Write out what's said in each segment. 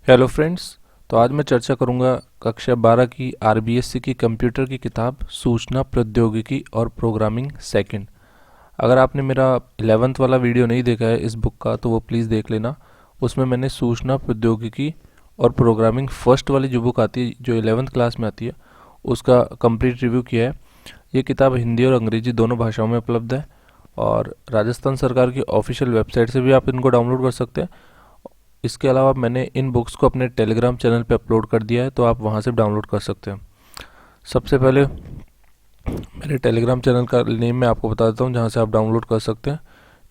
Hello friends. तो आज मैं चर्चा करूंगा कक्षा 12 की आरबीएससी की कंप्यूटर की किताब सूचना प्रौद्योगिकी और प्रोग्रामिंग सेकंड। अगर आपने मेरा 11th वाला वीडियो नहीं देखा है इस बुक का तो वो प्लीज़ देख लेना। उसमें मैंने सूचना प्रौद्योगिकी और प्रोग्रामिंग फर्स्ट वाली जो बुक आती है जो 11th क्लास में आती है उसका कंप्लीट रिव्यू किया है। ये किताब हिंदी और अंग्रेजी दोनों भाषाओं में उपलब्ध है और राजस्थान सरकार की ऑफिशियल वेबसाइट से भी आप इनको डाउनलोड कर सकते हैं। इसके अलावा मैंने इन बुक्स को अपने टेलीग्राम चैनल पे अपलोड कर दिया है तो आप वहाँ से डाउनलोड कर सकते हैं। सबसे पहले मेरे टेलीग्राम चैनल का नेम मैं आपको बता देता हूँ जहाँ से आप डाउनलोड कर सकते हैं।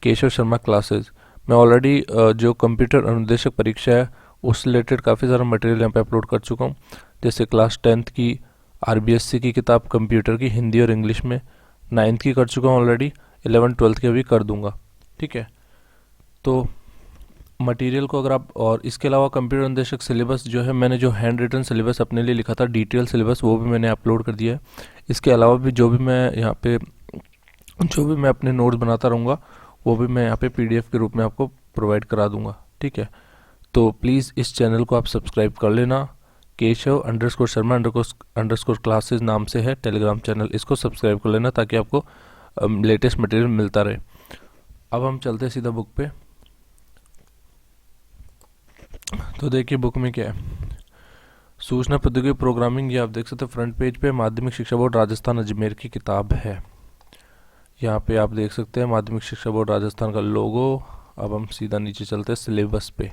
केशव शर्मा क्लासेस। मैं ऑलरेडी जो कंप्यूटर अनुदेशक परीक्षा है उससे रिलेटेड काफ़ी सारा मटेरियल यहाँ पे अपलोड कर चुका हूँ। जैसे क्लास 10th की आरबीएससी की किताब कंप्यूटर की हिंदी और इंग्लिश में, 9th की कर चुका हूँ ऑलरेडी, 11 12th की अभी कर दूंगा। ठीक है, तो मटेरियल को अगर आप, और इसके अलावा कंप्यूटर अनुदेशक सिलेबस जो है मैंने जो हैंड रिटन सिलेबस अपने लिए लिखा था डिटेल सिलेबस वो भी मैंने अपलोड कर दिया है। इसके अलावा भी जो भी मैं यहाँ पे जो भी मैं अपने नोट्स बनाता रहूँगा वो भी मैं यहाँ पे पीडीएफ के रूप में आपको प्रोवाइड करा दूंगा। ठीक है, तो प्लीज़ इस चैनल को आप सब्सक्राइब कर लेना। Keshav underscore Sharma underscore classes नाम से है टेलीग्राम चैनल, इसको सब्सक्राइब कर लेना ताकि आपको लेटेस्ट मटेरियल मिलता रहे। अब हम चलते हैं सीधा बुक पे। तो देखिए बुक में क्या है। सूचना प्रौद्योगिकी प्रोग्रामिंग, ये आप देख सकते हैं फ्रंट पेज पे माध्यमिक शिक्षा बोर्ड राजस्थान अजमेर की किताब है। यहाँ पे आप देख सकते हैं माध्यमिक शिक्षा बोर्ड राजस्थान का लोगो। अब हम सीधा नीचे चलते हैं सिलेबस पे।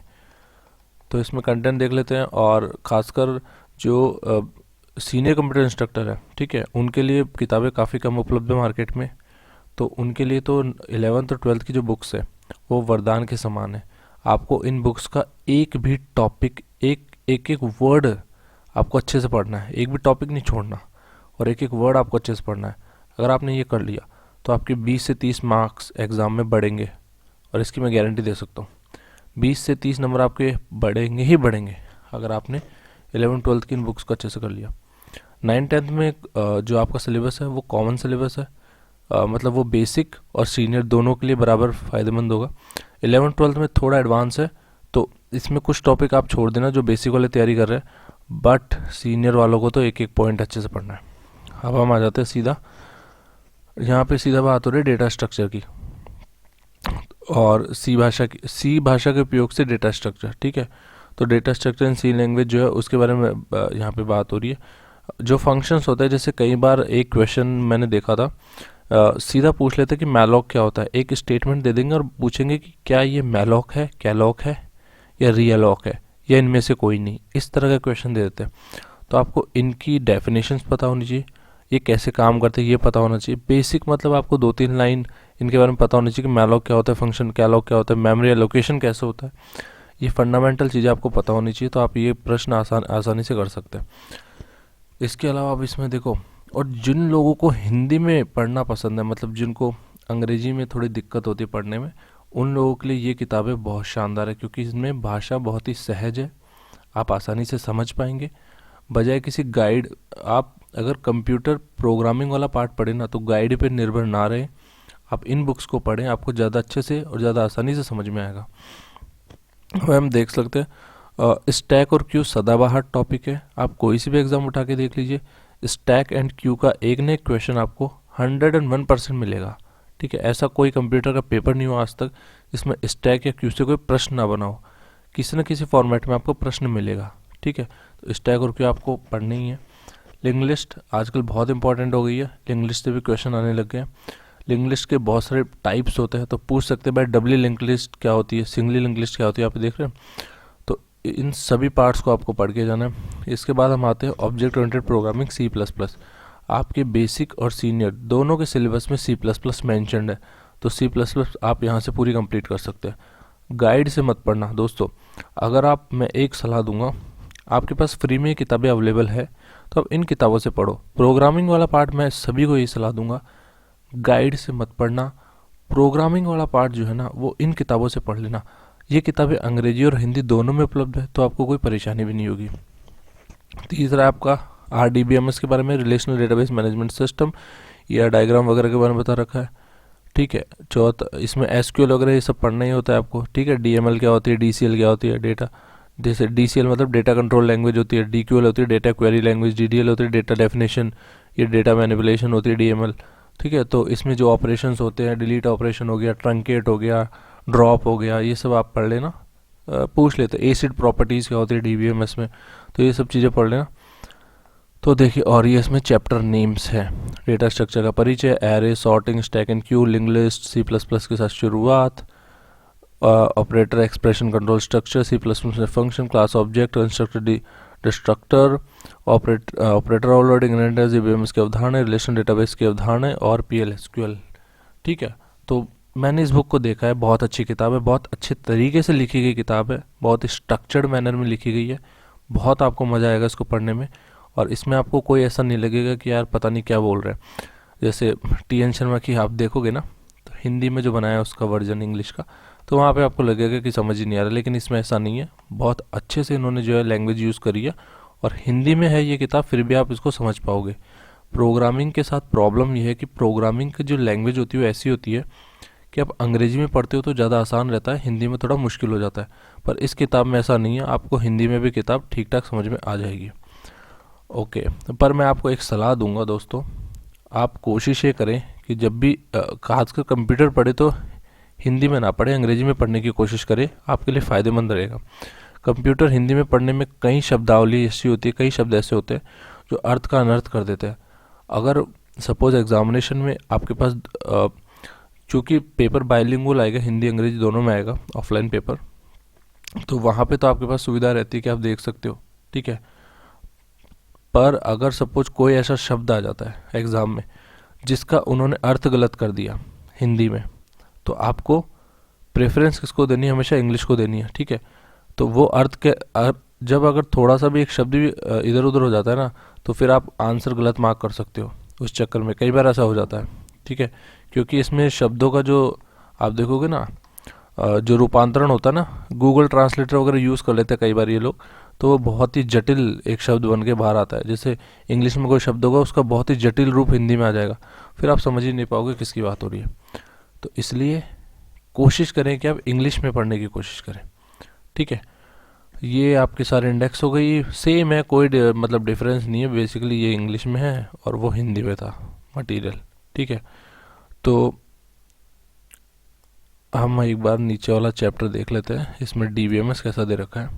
तो इसमें कंटेंट देख लेते हैं और ख़ासकर जो सीनियर कंप्यूटर इंस्ट्रक्टर है, ठीक है, उनके लिए किताबें काफ़ी कम उपलब्ध है मार्केट में। तो उनके लिए तो 11th और 12th की जो बुक्स है वो वरदान के समान है। आपको इन बुक्स का एक भी टॉपिक, एक एक एक वर्ड आपको अच्छे से पढ़ना है, एक भी टॉपिक नहीं छोड़ना, और एक एक वर्ड आपको अच्छे से पढ़ना है। अगर आपने ये कर लिया तो आपके 20 से 30 मार्क्स एग्ज़ाम में बढ़ेंगे, और इसकी मैं गारंटी दे सकता हूँ। 20 से 30 नंबर आपके बढ़ेंगे ही बढ़ेंगे अगर आपने 11 12th की इन बुक्स को अच्छे से कर लिया। 9 10th में जो आपका सिलेबस है वो कॉमन सिलेबस है। मतलब वो बेसिक और सीनियर दोनों के लिए बराबर फ़ायदेमंद होगा। 11 12th में थोड़ा एडवांस है तो इसमें कुछ टॉपिक आप छोड़ देना जो बेसिक वाले तैयारी कर रहे हैं, बट सीनियर वालों को तो एक एक पॉइंट अच्छे से पढ़ना है। अब हम आ जाते हैं सीधा, यहाँ पे सीधा बात हो रही है डेटा स्ट्रक्चर की और सी भाषा के उपयोग से डेटा स्ट्रक्चर। ठीक है, तो data structure in C language जो है उसके बारे में यहाँ पे बात हो रही है। जो फंक्शंस होते हैं, जैसे कई बार एक क्वेश्चन मैंने देखा था, सीधा पूछ लेते कि मैलॉक क्या होता है। एक स्टेटमेंट दे देंगे और पूछेंगे कि क्या ये मैलॉक है, कैलॉक है या रियलॉक है या इनमें से कोई नहीं, इस तरह का क्वेश्चन दे देते हैं। तो आपको इनकी डेफिनेशंस पता होनी चाहिए, ये कैसे काम करते हैं ये पता होना चाहिए। बेसिक मतलब आपको 2 3 लाइन इनके बारे में पता होनी चाहिए कि मैलॉक क्या होता है, फंक्शन कैलॉक क्या होता है, मेमोरी एलोकेशन कैसे होता है। ये फंडामेंटल चीज़ें आपको पता होनी चाहिए, तो आप ये प्रश्न आसानी से कर सकते हैं। इसके अलावा अब इसमें देखो, और जिन लोगों को हिंदी में पढ़ना पसंद है, मतलब जिनको अंग्रेजी में थोड़ी दिक्कत होती है पढ़ने में, उन लोगों के लिए ये किताबें बहुत शानदार है क्योंकि इसमें भाषा बहुत ही सहज है, आप आसानी से समझ पाएंगे बजाय किसी गाइड। आप अगर कंप्यूटर प्रोग्रामिंग वाला पार्ट पढ़ें ना तो गाइड पे निर्भर ना रहें, आप इन बुक्स को पढ़ें, आपको ज़्यादा अच्छे से और ज़्यादा आसानी से समझ में आएगा। वह हम देख सकते हैं स्टैक और क्यू सदाबहार टॉपिक है, आप कोई सी भी एग्ज़ाम उठा के देख लीजिए, स्टैक एंड क्यू का एक न एक क्वेश्चन आपको 101% मिलेगा। ठीक है, ऐसा कोई कंप्यूटर का पेपर नहीं हुआ आज तक इसमें स्टैक या क्यू से कोई प्रश्न ना बना हो, किसी न किसी फॉर्मेट में आपको प्रश्न मिलेगा। ठीक है, तो स्टैक और क्यू आपको पढ़ना ही है। लिंक लिस्ट आजकल बहुत इंपॉर्टेंट हो गई है, लिंक लिस्ट से भी क्वेश्चन आने लग गए हैं। लिंक लिस्ट के बहुत सारे टाइप्स होते हैं, तो पूछ सकते हैं भाई डबली लिंक लिस्ट क्या होती है, सिंगली लिंक लिस्ट क्या होती है, आप देख रहे हैं। तो इन सभी पार्ट्स को आपको पढ़ के जाना है। इसके बाद हम आते हैं ऑब्जेक्ट ओरिएंटेड प्रोग्रामिंग C++। आपके बेसिक और सीनियर दोनों के सिलेबस में C++ मैंशनड है, तो C++ आप यहाँ से पूरी कंप्लीट कर सकते हैं। गाइड से मत पढ़ना दोस्तों। अगर मैं एक सलाह दूंगा, आपके पास फ्री में किताबें अवेलेबल है तो आप इन किताबों से पढ़ो। प्रोग्रामिंग वाला पार्ट मैं सभी को यही सलाह दूंगा, गाइड से मत पढ़ना। प्रोग्रामिंग वाला पार्ट जो है ना वो इन किताबों से पढ़ लेना। ये किताबें अंग्रेजी और हिंदी दोनों में उपलब्ध है तो आपको कोई परेशानी भी नहीं होगी। तीसरा आपका RDBMS के बारे में, रिलेशनल डेटाबेस मैनेजमेंट सिस्टम, या डायग्राम वगैरह के बारे में बता रखा है। ठीक है, चौथा इसमें SQL वगैरह ये सब पढ़ना ही होता है आपको। ठीक है, DML क्या होती है, DCL क्या होती है, जैसे DCL मतलब डेटा कंट्रोल लैंग्वेज होती है, DQL होती है डेटा क्वेरी लैंग्वेज, DDL होती है डेटा डेफिनेशन, ये डेटा मैनिपुलेशन होती है DML। ठीक है, तो इसमें जो ऑपरेशंस होते हैं, डिलीट ऑपरेशन हो गया, ट्रंकेट हो गया, ड्रॉप हो गया, ये सब आप पढ़ लेना, पूछ लेते। एसिड प्रॉपर्टीज़ क्या होती है DBMS में, तो ये सब चीज़ें पढ़ लेना। तो देखिए, और ये इसमें चैप्टर नेम्स है। डेटा स्ट्रक्चर का परिचय, array, sorting, stack and Q, link list, C++ के साथ शुरुआत, operator, expression, control structure, C++ में function, class, object, constructor, destructor, operator overloading, inheritance, DBMS की अवधारणा, रिलेशन डेटाबेस की अवधारणा और PL/SQL। ठीक है, तो मैंने इस बुक को देखा है, बहुत अच्छी किताब है, बहुत अच्छे तरीके से लिखी गई किताब है, बहुत स्ट्रक्चर्ड मैनर में लिखी गई है, बहुत आपको मज़ा आएगा इसको पढ़ने में। और इसमें आपको कोई ऐसा नहीं लगेगा कि यार पता नहीं क्या बोल रहे हैं। जैसे TN शर्मा की आप देखोगे ना, तो हिंदी में जो बनाया है उसका वर्जन इंग्लिश का, तो वहाँ पे आपको लगेगा कि समझ ही नहीं आ रहा, लेकिन इसमें ऐसा नहीं है। बहुत अच्छे से इन्होंने जो है लैंग्वेज यूज़ करी है, और हिंदी में है ये किताब, फिर भी आप इसको समझ पाओगे। प्रोग्रामिंग के साथ प्रॉब्लम ये है कि प्रोग्रामिंग की जो लैंग्वेज होती है वो ऐसी होती है कि आप अंग्रेजी में पढ़ते हो तो ज़्यादा आसान रहता है, हिंदी में थोड़ा मुश्किल हो जाता है। पर इस किताब में ऐसा नहीं है, आपको हिंदी में भी किताब ठीक ठाक समझ में आ जाएगी। ओके, पर मैं आपको एक सलाह दूंगा दोस्तों, आप कोशिश ये करें कि जब भी खासकर कंप्यूटर पढ़े तो हिंदी में ना पढ़े, अंग्रेजी में पढ़ने की कोशिश करें, आपके लिए फ़ायदेमंद रहेगा। कंप्यूटर हिंदी में पढ़ने में कई शब्दावली ऐसी होती है, कई शब्द ऐसे होते हैं जो अर्थ का अनर्थ कर देते हैं। अगर सपोज एग्जामिनेशन में आपके पास चूँकि पेपर बाइलिंगुअल आएगा, हिंदी अंग्रेजी दोनों में आएगा, ऑफलाइन पेपर, तो वहाँ पे तो आपके पास सुविधा रहती है कि आप देख सकते हो। ठीक है, पर अगर सपोज कोई ऐसा शब्द आ जाता है एग्ज़ाम में जिसका उन्होंने अर्थ गलत कर दिया हिंदी में, तो आपको प्रेफरेंस किसको देनी है? हमेशा इंग्लिश को देनी है। ठीक है, तो वो अर्थ के जब अगर थोड़ा सा भी एक शब्द भी इधर उधर हो जाता है ना, तो फिर आप आंसर गलत मार्क कर सकते हो। उस चक्कर में कई बार ऐसा हो जाता है। ठीक है, क्योंकि इसमें शब्दों का जो आप देखोगे ना, जो रूपांतरण होता है ना, गूगल ट्रांसलेटर वगैरह यूज़ कर लेते हैं कई बार ये लोग, तो वो बहुत ही जटिल एक शब्द बन के बाहर आता है। जैसे इंग्लिश में कोई शब्द होगा, उसका बहुत ही जटिल रूप हिंदी में आ जाएगा, फिर आप समझ ही नहीं पाओगे किसकी बात हो रही है। तो इसलिए कोशिश करें कि आप इंग्लिश में पढ़ने की कोशिश करें। ठीक है, ये आपके सारे इंडेक्स हो गई, सेम है, कोई मतलब डिफरेंस नहीं है। बेसिकली ये इंग्लिश में है और वो हिंदी में था मटेरियल। ठीक है, तो हम एक बार नीचे वाला चैप्टर देख लेते हैं, इसमें DBMS कैसा दे रखा है।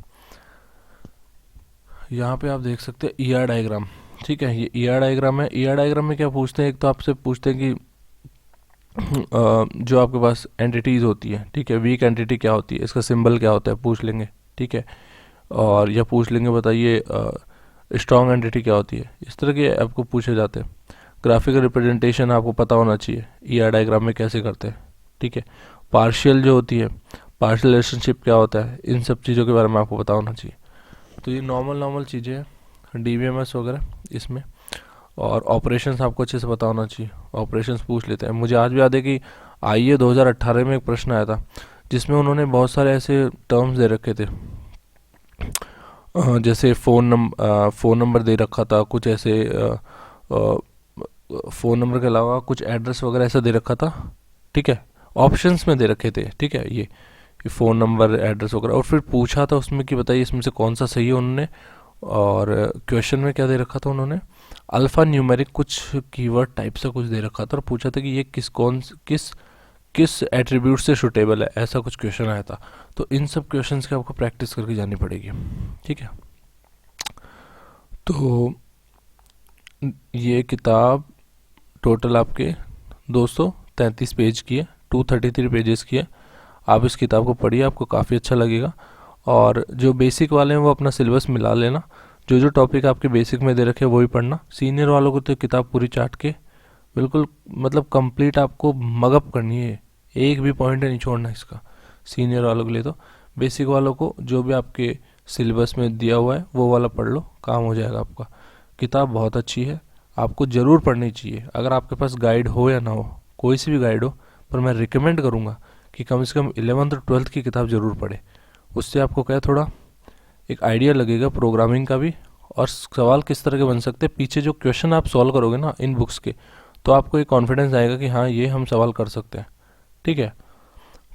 यहाँ पे आप देख सकते हैं ER डायग्राम। ठीक है, ये ER डायग्राम है। ER डायग्राम में क्या पूछते हैं, एक तो आपसे पूछते हैं कि जो आपके पास एंटिटीज़ होती है, ठीक है, वीक एंटिटी क्या होती है, इसका सिंबल क्या होता है, पूछ लेंगे। ठीक है, और या पूछ लेंगे बताइए स्ट्रॉन्ग एंटिटी क्या होती है, इस तरह के आपको पूछे जाते हैं। ग्राफिकल रिप्रेजेंटेशन आपको पता होना चाहिए ER डायग्राम में कैसे करते हैं। ठीक है, पार्शियल जो होती है, पार्शियल रिलेशनशिप क्या होता है, इन सब चीज़ों के बारे में आपको पता होना चाहिए। तो ये नॉर्मल चीज़ें हैं DBMS वगैरह इसमें। और ऑपरेशंस आपको अच्छे से पता होना चाहिए, ऑपरेशंस पूछ लेते हैं। मुझे आज भी याद है कि IE 2018 में एक प्रश्न आया था जिसमें उन्होंने बहुत सारे ऐसे टर्म्स दे रखे थे, जैसे फ़ोन नंबर दे रखा था, कुछ ऐसे फ़ोन नंबर के अलावा कुछ एड्रेस वगैरह ऐसा दे रखा था। ठीक है, ऑप्शंस में दे रखे थे। ठीक है, ये फ़ोन नंबर, एड्रेस वगैरह, और फिर पूछा था उसमें कि बताइए इसमें से कौन सा सही है उन्होंने। और क्वेश्चन में क्या दे रखा था उन्होंने, अल्फ़ा न्यूमेरिक कुछ कीवर्ड टाइप से कुछ दे रखा था, और पूछा था कि ये किस एट्रीब्यूट से सूटेबल है, ऐसा कुछ क्वेश्चन आया था। तो इन सब क्वेश्चंस की आपको प्रैक्टिस करके जानी पड़ेगी। ठीक है, तो ये किताब टोटल आपके 233 पेज की है, 233 पेजेस की है। आप इस किताब को पढ़िए, आपको काफ़ी अच्छा लगेगा। और जो बेसिक वाले हैं वो अपना सिलेबस मिला लेना, जो टॉपिक आपके बेसिक में दे रखे वही पढ़ना। सीनियर वालों को तो किताब पूरी चाट के बिल्कुल मतलब कंप्लीट आपको मगअप करनी है, एक भी पॉइंट नहीं छोड़ना इसका। सीनियर वालों के लिए तो, बेसिक वालों को जो भी आपके सिलेबस में दिया हुआ है वो वाला पढ़ लो, काम हो जाएगा आपका। किताब बहुत अच्छी है, आपको ज़रूर पढ़नी चाहिए। अगर आपके पास गाइड हो या ना हो, कोई सी भी गाइड हो, पर मैं रिकमेंड करूँगा कि कम से कम 11th और 12th की किताब ज़रूर पढ़े। उससे आपको क्या थोड़ा एक आइडिया लगेगा प्रोग्रामिंग का भी, और सवाल किस तरह के बन सकते हैं। पीछे जो क्वेश्चन आप सॉल्व करोगे ना इन बुक्स के, तो आपको एक कॉन्फिडेंस आएगा कि हाँ ये हम सवाल कर सकते हैं। ठीक है,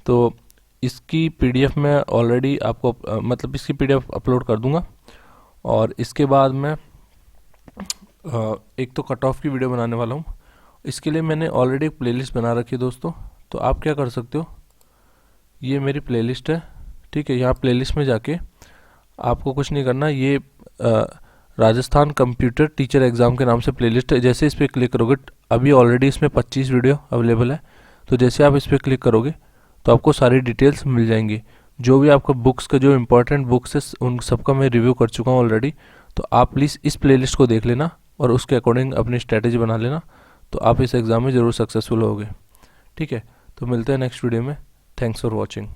तो इसकी पीडीएफ मैं ऑलरेडी आपको मतलब इसकी पीडीएफ अपलोड कर दूंगा। और इसके बाद मैं एक तो कट ऑफ की वीडियो बनाने वाला हूँ। इसके लिए मैंने ऑलरेडी एक प्लेलिस्ट बना रखी है दोस्तों। तो आप क्या कर सकते हो, ये मेरी प्लेलिस्ट है, ठीक है। यहाँ प्लेलिस्ट में जाके आपको कुछ नहीं करना, ये राजस्थान कंप्यूटर टीचर एग्ज़ाम के नाम से प्लेलिस्ट है। जैसे इस पर क्लिक करोगे, अभी ऑलरेडी इसमें 25 वीडियो अवेलेबल है। तो जैसे आप इस पर क्लिक करोगे तो आपको सारी डिटेल्स मिल जाएंगी। जो भी आपका बुक्स का जो इम्पोर्टेंट बुक्स है उन सबका मैं रिव्यू कर चुका हूँ ऑलरेडी। तो आप प्लीज़ इस प्लेलिस्ट को देख लेना और उसके अकॉर्डिंग अपनी स्ट्रैटेजी बना लेना, तो आप इस एग्ज़ाम में ज़रूर सक्सेसफुल होगे, ठीक है। तो मिलते हैं नेक्स्ट वीडियो में। Thanks for watching.